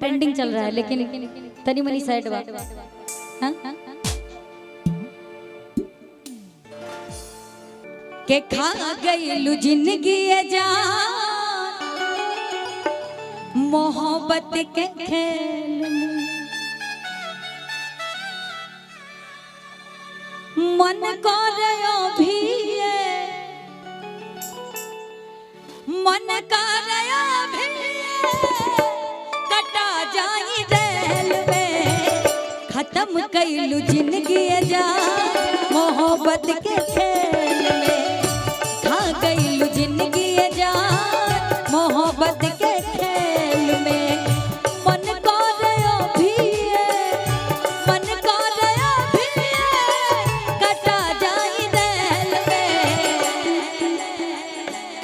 Trending चल रहा है लेकिन तनी मनी साइड बात। हाँ? के खा गईलू जिंदगी जान मोहब्बत के खेल में, मन कर भी मन कर भी कटा जाई रेल में, खत्म कईलू जिंदगी जान मोहब्बत के खेल में, खा गईलू जिंदगी जान मोहब्बत के खेल में, मन कर भी मन कर भी कटा जाई रेल में,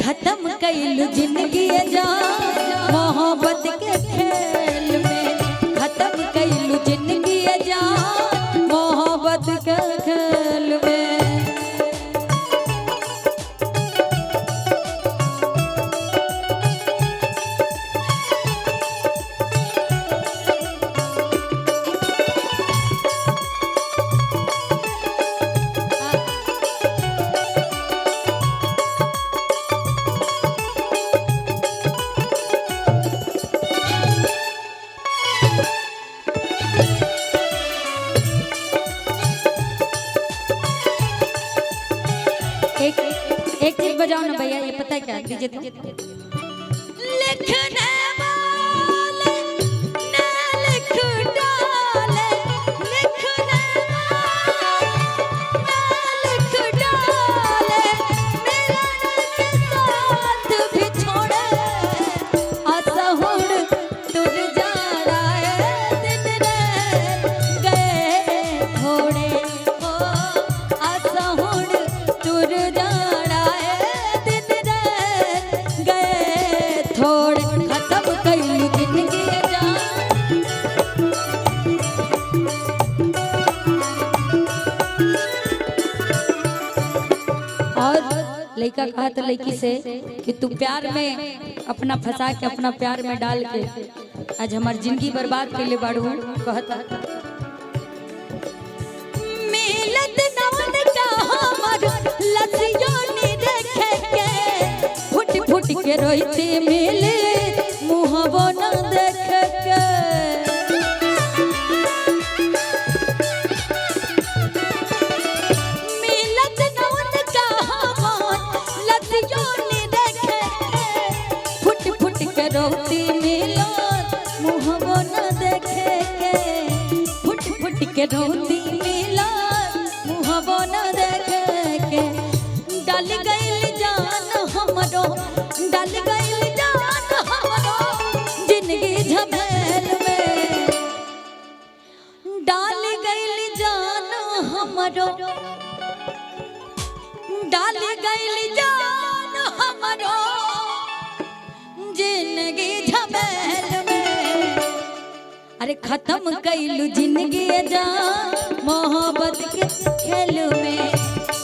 खत्म कईलू जिंदगी जान मोहब्बत के खेल में, खत्म कईलू जिंदगी जान मोहब्बत के खेल में। एक चीज बजाओ ना भैया, ये पता है क्या दीजिए तो। लिखने वाले ने लिख डाले, लिखने वाले ने लिख डाले, मिलन के साथ भी छोड़े, असहुड़ तुर जा रहा दिन रे गए थोड़े, हो असहुड़ तुर जा थोड़े, खत्म कईलू जिंदगी जान। और लड़का कहा था लड़की से कि तू प्यार में अपना फंसा के अपना प्यार में डाल के आज हमारी जिंदगी बर्बाद के लिए बाड़ू कहता मिलत नवन का हमर लसियों नी देखे के फुट फुट के रोईते मिले मुहबो न देख के, मिलत नवन का हमर लसियों नी देखे के फुट फुट के रोईते मिलो मुहबो न देखे के, फुट फुट के रोईते मिलो मुहबो न देखे के, डाल गइल जान हमरो डाल गइल जान हमरो जिंदगी झमेल में, डाल गइल जान हमरो डाल गइल जान हमरो जिंदगी झमेल में, अरे खत्म कईलू जिंदगी जान मोहब्बत के खेल में,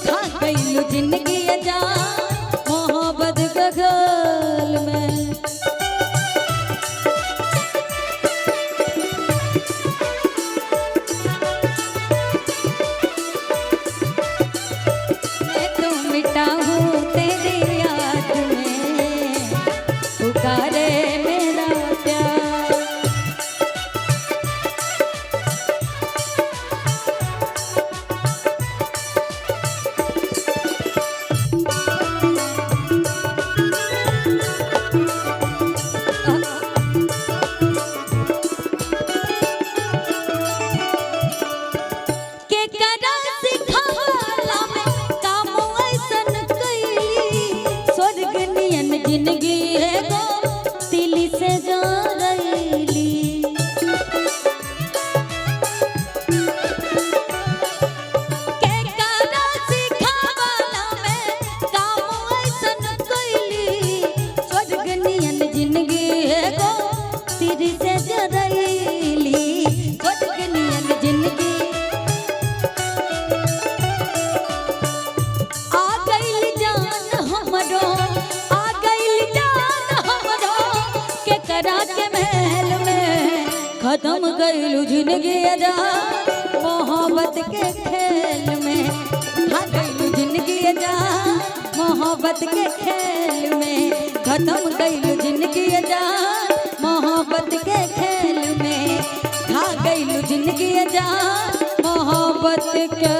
खा गईलू जिंदगी जान मोहब्बत के खेल में। मैं तो मिटा हूँ तेरी याद में, पुकारे मेरा प्यार, जिंदगी है गो दिल से जा रही, के करा सिखावाला में काम ऐसन कइली, स्वर्ग नियन जिंदगी है गो दिल से जा रही, स्वर्ग नियन जिंदगी आ गइल जान हमरो करा के महल में, खत्म गइलू जिंदगी जा मोहब्बत के खेल में, खा गइलू जिंदगी जा मोहब्बत के खेल में, खत्म गइलू जिंदगी जा मोहब्बत के खेल में, खा गइलू जिंदगी जा मोहब्बत के